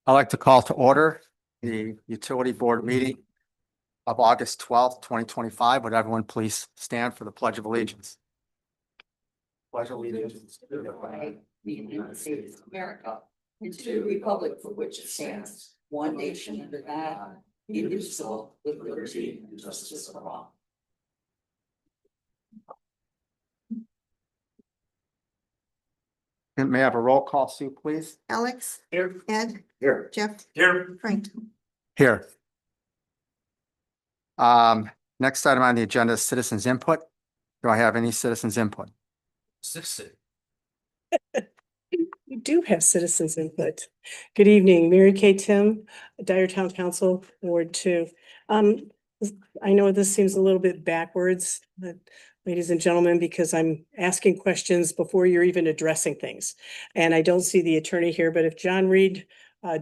I'd like to call to order the utility board meeting of August 12th, 2025. Would everyone please stand for the Pledge of Allegiance? Pledge of allegiance to the flag of the United States of America and to the republic for which it stands, one nation under God, indivisible, with liberty and justice for all. And may I have a roll call, Sue, please? Alex, Here. Ed, Here. Jeff, Here. Frank. Here. Next item on the agenda is citizens input. Do I have any citizens input? We do have citizens input. Good evening, Mary Kay Tim, Dyer Town Council, Ward 2. I know this seems a little bit backwards, but ladies and gentlemen, because I'm asking questions before you're even addressing things. And I don't see the attorney here, but if John Reed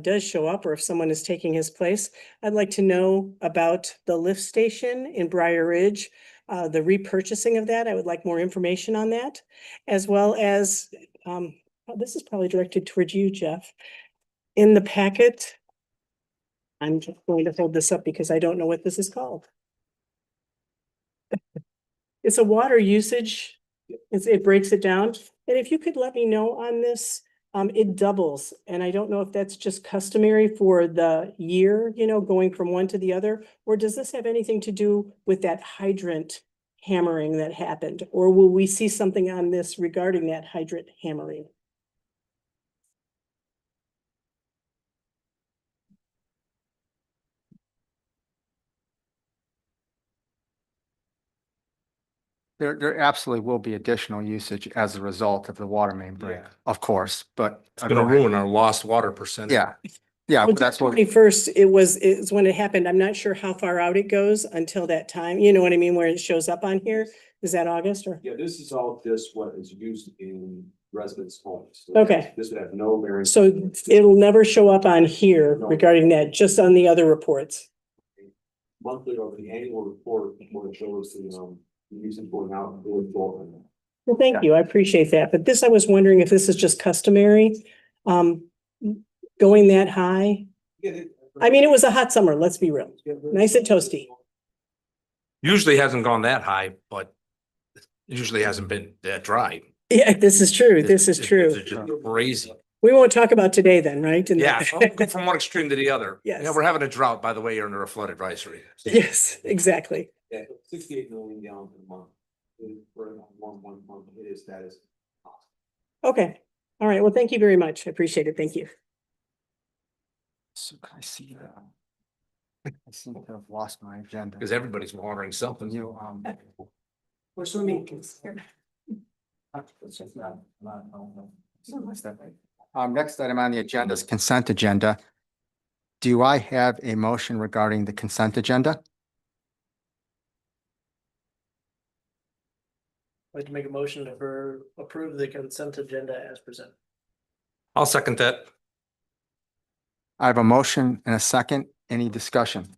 does show up or if someone is taking his place, I'd like to know about the lift station in Briar Ridge, the repurchasing of that. I would like more information on that, as well as this is probably directed towards you, Jeff. In the packet, I'm just going to hold this up because I don't know what this is called. It's a water usage. It breaks it down. And if you could let me know on this, it doubles. And I don't know if that's just customary for the year, going from one to the other, or does this have anything to do with that hydrant hammering that happened? Or will we see something on this regarding that hydrant hammering? There absolutely will be additional usage as a result of the water main break, Yeah. of course, but. It's gonna ruin our lost water percentage. Yeah, yeah, Well, but that's what, 21st, it's when it happened. I'm not sure how far out it goes until that time. You know what I mean? Where it shows up on here. Is that August or? Yeah, this is all just what is used in residents' homes. So Okay. This would have no bearing. So it'll never show up on here regarding that, just on the other reports. Monthly or the annual report, where it shows the usage going out. Well, thank you. I appreciate that. But this, I was wondering if this is just customary, going that high. I mean, it was a hot summer, let's be real. Nice and toasty. Usually hasn't gone that high, but it usually hasn't been that dry. Yeah, this is true. This is true. It's just crazy. We won't talk about today then, right? And- Yeah, from one extreme to the other. Yes. You know, we're having a drought, by the way, you're under a flood advisory. Yes, exactly. Yeah, 68 million gallons a month. For one month, that is. Okay. All right. Well, thank you very much. I appreciate it. Thank you. so can I see that? I seem to have lost my agenda. Because everybody's watering something. You, We're swimming. next item on the agenda is consent agenda. Do I have a motion regarding the consent agenda? I'd like to make a motion to approve the consent agenda as presented. I'll second that. I have a motion and a second. Any discussion?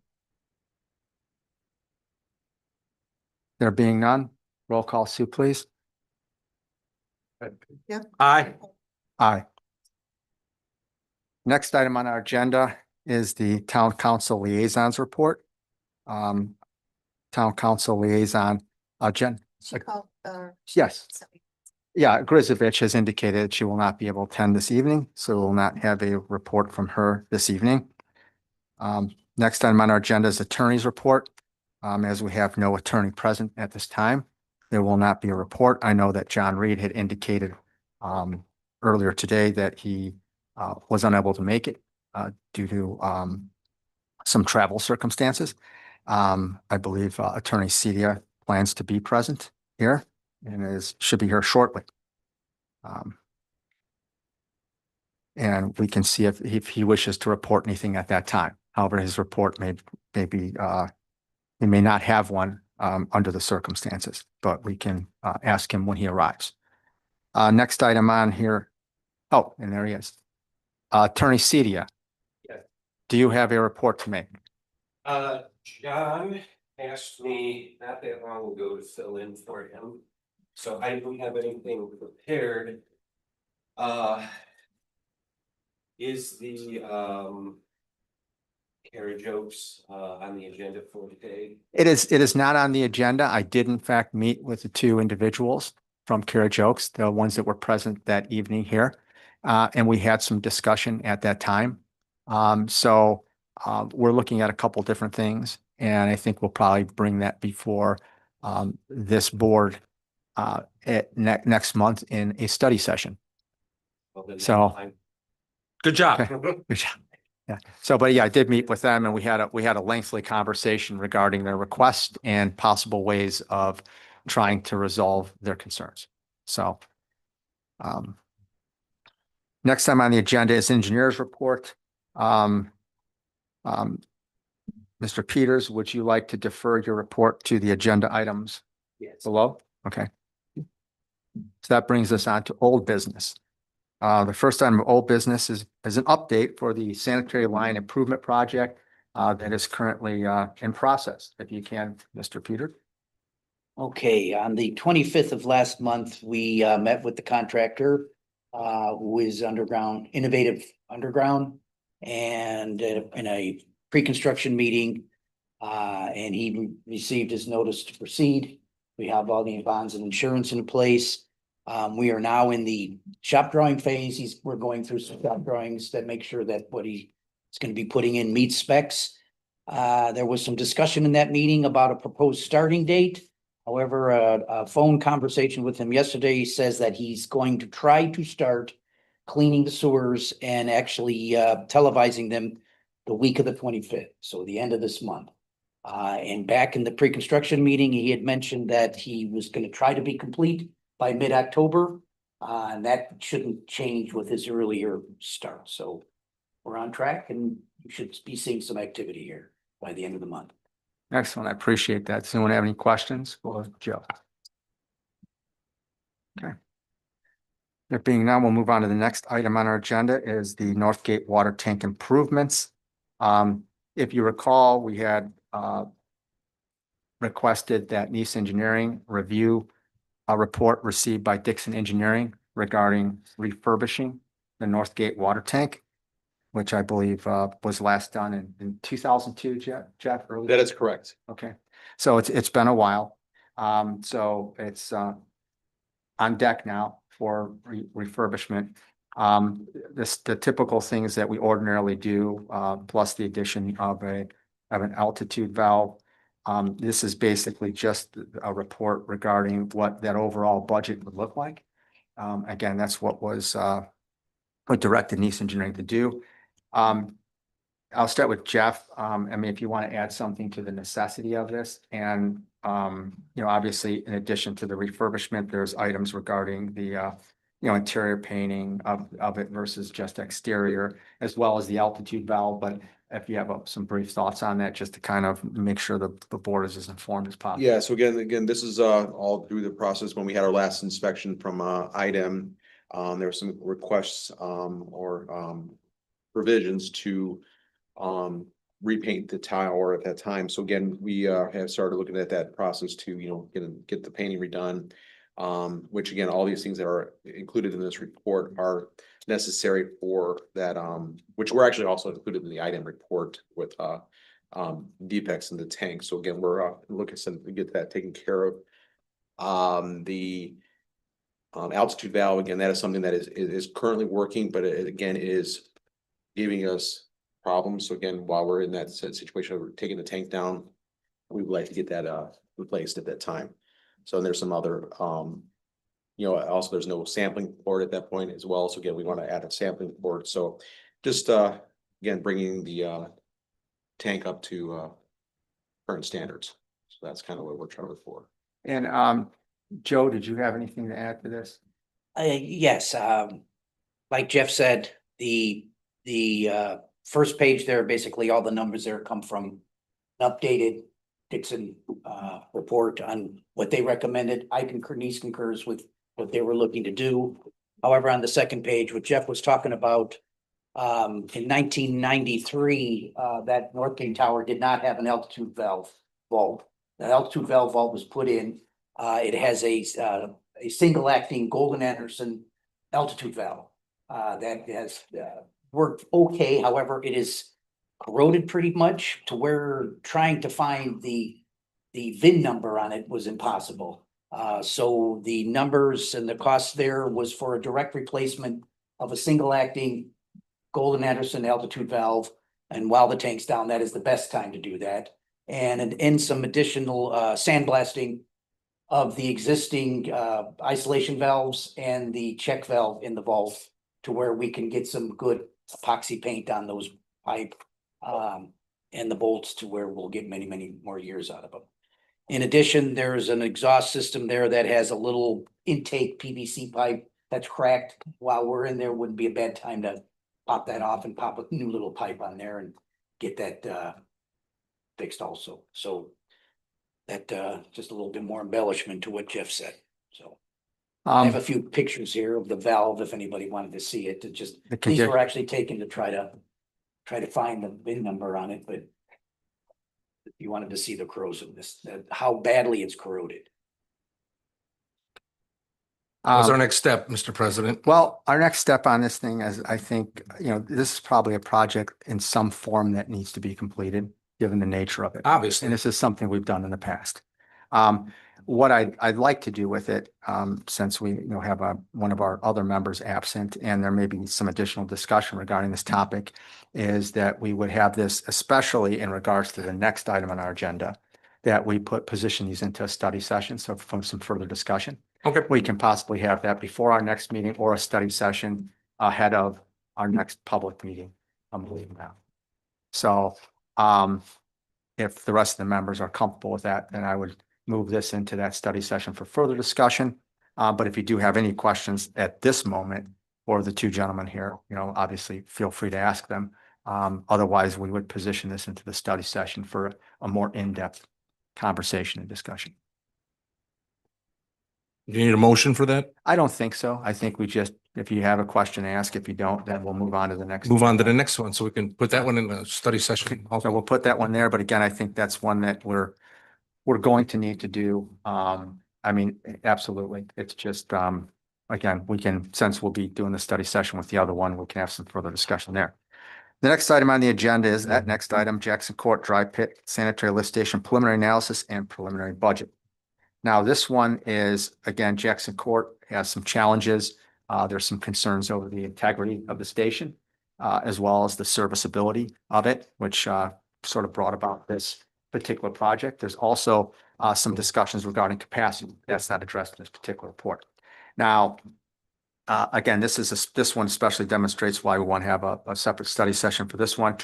There being none, roll call, Sue, please. Aye. Aye. Next item on our agenda is the town council liaisons report. Town council liaison, Jen. She called, Yes, sorry. yeah, Grizovich has indicated she will not be able to attend this evening, so we'll not have a report from her this evening. Next item on our agenda is attorney's report. As we have no attorney present at this time, there will not be a report. I know that John Reed had indicated earlier today that he was unable to make it due to some travel circumstances. I believe Attorney Cedia plans to be present here and should be here shortly. And we can see if he wishes to report anything at that time. However, his report may be he may not have one under the circumstances, but we can ask him when he arrives. Next item on here. Oh, and there he is. Attorney Cedia. Yes. Do you have a report to make? John asked me not that long ago to fill in for him, so I don't have anything prepared. Is the carriage jokes on the agenda for today? It is not on the agenda. I did in fact meet with the two individuals from Carriage Oaks, the ones that were present that evening here. And we had some discussion at that time. We're looking at a couple different things, and I think we'll probably bring that before this board at next month in a study session. Well, then So- I'm- Good job. Okay. Good job. Yeah. So, but yeah, I did meet with them and we had a lengthy conversation regarding their request and possible ways of trying to resolve their concerns. So, next time on the agenda is engineers report. Mr. Peters, would you like to defer your report to the agenda items Yes. below? Okay. So that brings us on to old business. The first item of old business is an update for the sanitary line improvement project that is currently in process. If you can, Mr. Peter. Okay, on the 25th of last month, we met with the contractor who is Innovative Underground, and in a pre-construction meeting, and he received his notice to proceed. We have all the bonds and insurance in place. We are now in the shop drawing phase. We're going through some shop drawings that make sure that what he is going to be putting in meets specs. There was some discussion in that meeting about a proposed starting date. However, a phone conversation with him yesterday says that he's going to try to start cleaning the sewers and actually televising them the week of the 25th, so the end of this month. And back in the pre-construction meeting, he had mentioned that he was going to try to be complete by mid-October, and that shouldn't change with his earlier start. So we're on track and you should be seeing some activity here by the end of the month. Excellent. I appreciate that. Does anyone have any questions for Joe? Okay. There being none, we'll move on to the next item on our agenda is the Northgate water tank improvements. If you recall, we had requested that Nice Engineering review a report received by Dixon Engineering regarding refurbishing the Northgate water tank, which I believe was last done in 2002, Jeff, early. That is correct. Okay, so it's been a while. So it's on deck now for refurbishment. The typical things that we ordinarily do, plus the addition of an altitude valve. This is basically just a report regarding what that overall budget would look like. Again, that's what was what directed Nice Engineering to do. I'll start with Jeff. I mean, if you want to add something to the necessity of this, and obviously, in addition to the refurbishment, there's items regarding the interior painting of it versus just exterior, as well as the altitude valve. But if you have some brief thoughts on that, just to kind of make sure the board is as informed as possible. Yeah, so again, this is all through the process. When we had our last inspection from IDEM, there were some requests or provisions to repaint the tower at that time. So again, we have started looking at that process to get the painting redone. Which again, all these things that are included in this report are necessary for that, which were actually also included in the IDEM report with defects in the tank. So again, we're looking to get that taken care of. The altitude valve, again, that is something that is currently working, but it again is giving us problems. So again, while we're in that situation of taking the tank down, we would like to get that replaced at that time. So there's some other, also there's no sampling port at that point as well. So again, we want to add a sampling port. So just again, bringing the tank up to current standards. So that's kind of what we're trying to look for. And Joe, did you have anything to add to this? Yes, like Jeff said, the first page there, basically all the numbers there come from an updated Dixon report on what they recommended. Nice concurs with what they were looking to do. However, on the second page, what Jeff was talking about, in 1993, that Northgate Tower did not have an altitude valve vault. The altitude valve vault was put in. It has a single acting Golden Anderson altitude valve. that has worked okay. However, it is corroded pretty much to where trying to find the VIN number on it was impossible. So the numbers and the cost there was for a direct replacement of a single acting Golden Anderson altitude valve. And while the tank's down, that is the best time to do that. And some additional sandblasting of the existing isolation valves and the check valve in the vault to where we can get some good epoxy paint on those pipe and the bolts to where we'll get many, many more years out of them. In addition, there's an exhaust system there that has a little intake PVC pipe that's cracked. While we're in there, wouldn't be a bad time to pop that off and pop a new little pipe on there and get that fixed also. So that just a little bit more embellishment to what Jeff said. So I have a few pictures here of the valve if anybody wanted to see it. These were actually taken to try to find the VIN number on it, but if you wanted to see the corrosiveness, how badly it's corroded. What's our next step, Mr. President? Well, our next step on this thing is, I think, this is probably a project in some form that needs to be completed, given the nature of it. Obviously. And this is something we've done in the past. What I'd like to do with it, since we have one of our other members absent, and there may be some additional discussion regarding this topic, is that we would have this, especially in regards to the next item on our agenda, that we position these into a study session, so from some further discussion. Okay. We can possibly have that before our next meeting or a study session ahead of our next public meeting, I'm believing that. So if the rest of the members are comfortable with that, then I would move this into that study session for further discussion. But if you do have any questions at this moment for the two gentlemen here, obviously feel free to ask them. Otherwise, we would position this into the study session for a more in-depth conversation and discussion. Do you need a motion for that? I don't think so. I think we just, if you have a question, ask. If you don't, then we'll move on to the next. Move on to the next one, so we can put that one in the study session. So we'll put that one there, but again, I think that's one that we're going to need to do. I mean, absolutely. It's just, again, we can, since we'll be doing the study session with the other one, we can have some further discussion there. The next item on the agenda is that next item, Jackson Court Dry Pit Sanitary Lift Station Preliminary Analysis and Preliminary Budget. Now, this one is, again, Jackson Court has some challenges. There's some concerns over the integrity of the station, as well as the serviceability of it, which sort of brought about this particular project. There's also some discussions regarding capacity. That's not addressed in this particular report. Now, again, this one especially demonstrates why we want to have a separate study session for this one.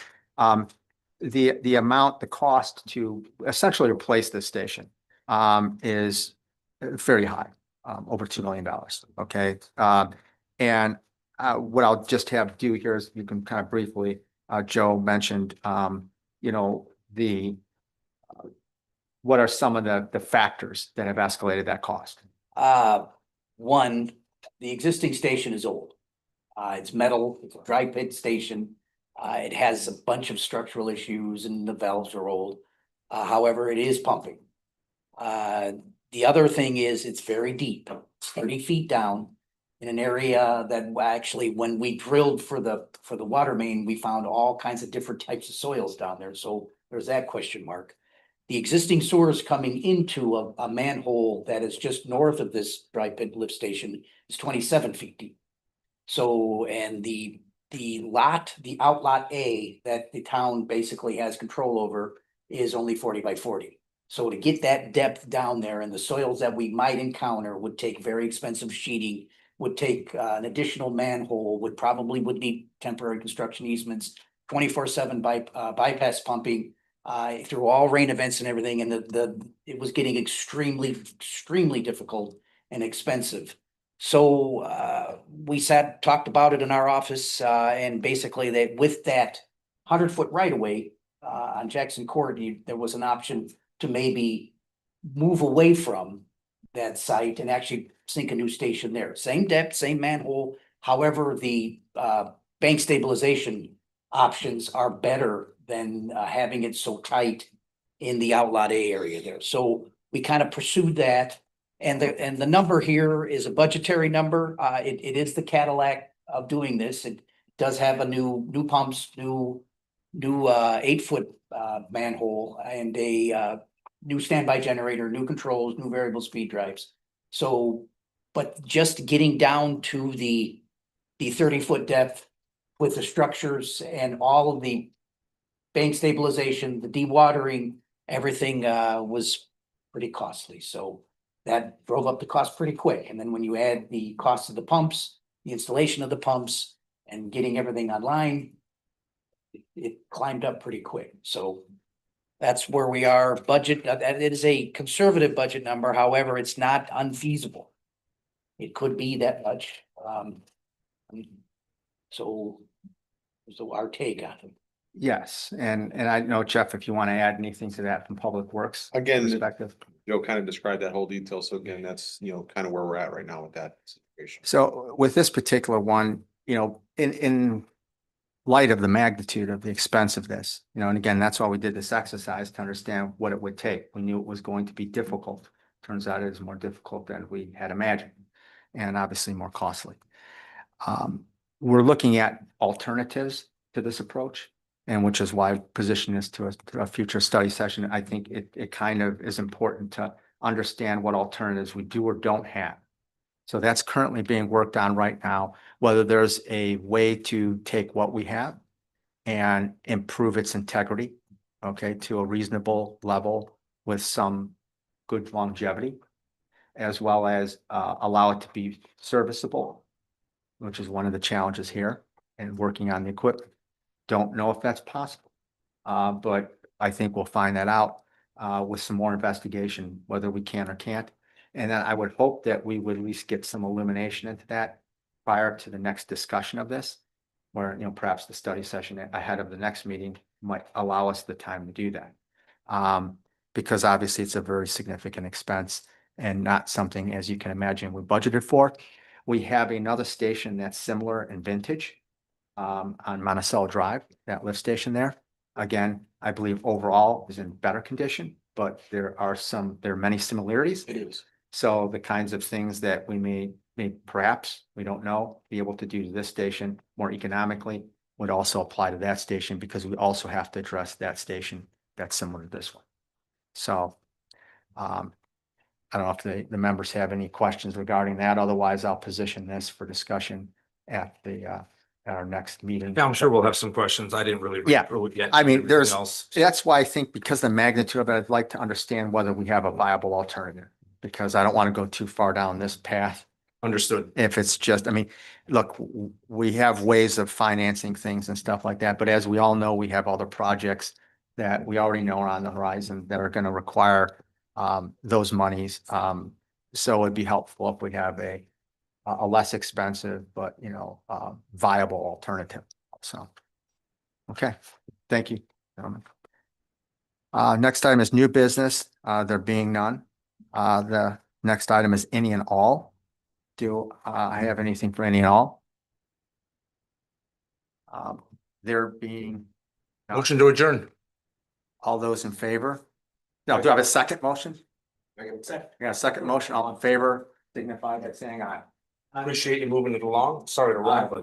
The cost to essentially replace this station is very high, over $2 million. Okay. And what I'll just have do here is you can kind of briefly, Joe mentioned, what are some of the factors that have escalated that cost? One, the existing station is old. It's metal, it's a dry pit station. It has a bunch of structural issues and the valves are old. However, it is pumping. The other thing is it's very deep, 30 feet down in an area that actually, when we drilled for the water main, we found all kinds of different types of soils down there. So there's that question mark. The existing sewer is coming into a manhole that is just north of this dry pit lift station is 27 feet deep. So, and the outlot A that the town basically has control over is only 40 by 40. So to get that depth down there and the soils that we might encounter would take very expensive sheeting, would take an additional manhole, would need temporary construction easements, 24/7 bypass pumping through all rain events and everything. And it was getting extremely difficult and expensive. So we talked about it in our office, and basically with that 100-foot right of way on Jackson Court, there was an option to maybe move away from that site and actually sink a new station there. Same depth, same manhole. However, the bank stabilization options are better than having it so tight in the outlot A area there. So we kind of pursued that. And the number here is a budgetary number. It is the Cadillac of doing this. It does have a new pumps, new 8-foot manhole and a new standby generator, new controls, new variable speed drives. So, but just getting down to the 30-foot depth with the structures and all of the bank stabilization, the dewatering, everything was pretty costly. So that drove up the cost pretty quick. And then when you add the cost of the pumps, the installation of the pumps and getting everything online, it climbed up pretty quick. So that's where we are. Budget, it is a conservative budget number. However, it's not unfeasible. It could be that much. So our take on it. Yes, and I know, Jeff, if you want to add anything to that from Public Works Again, perspective. Joe kind of described that whole detail. So again, that's, kind of where we're at right now with that situation. So with this particular one, in light of the magnitude of the expense of this, and again, that's why we did this exercise to understand what it would take. We knew it was going to be difficult. Turns out it is more difficult than we had imagined and obviously more costly. We're looking at alternatives to this approach, and which is why I position this to a future study session. I think it kind of is important to understand what alternatives we do or don't have. So that's currently being worked on right now, whether there's a way to take what we have and improve its integrity, okay, to a reasonable level with some good longevity, as well as allow it to be serviceable, which is one of the challenges here, and working on the equipment. Don't know if that's possible, but I think we'll find that out with some more investigation, whether we can or can't. And then I would hope that we would at least get some illumination into that prior to the next discussion of this, where, perhaps the study session ahead of the next meeting might allow us the time to do that. Because obviously it's a very significant expense and not something, as you can imagine, we budgeted for. We have another station that's similar in vintage on Monticello Drive, that lift station there. Again, I believe overall is in better condition, but there are many similarities. It is. So the kinds of things that we may perhaps, we don't know, be able to do to this station more economically would also apply to that station, because we also have to address that station that's similar to this one. So I don't know if the members have any questions regarding that. Otherwise, I'll position this for discussion at our next meeting. Yeah, I'm sure we'll have some questions. I didn't really. Yeah. really get I mean, everything else. that's why I think, because of the magnitude of it, I'd like to understand whether we have a viable alternative, because I don't want to go too far down this path. Understood. If it's just, I mean, look, we have ways of financing things and stuff like that, but as we all know, we have other projects that we already know are on the horizon that are going to require those monies. So it'd be helpful if we have a less expensive, but viable alternative. So, okay, thank you, gentlemen. Next item is new business. There being none. The next item is any and all. Do I have anything for any and all? There being none. Motion to adjourn. All those in favor? No, do I have a second motion? Yeah, second motion, all in favor, signify by saying aye. Appreciate you moving it along. Sorry to run, but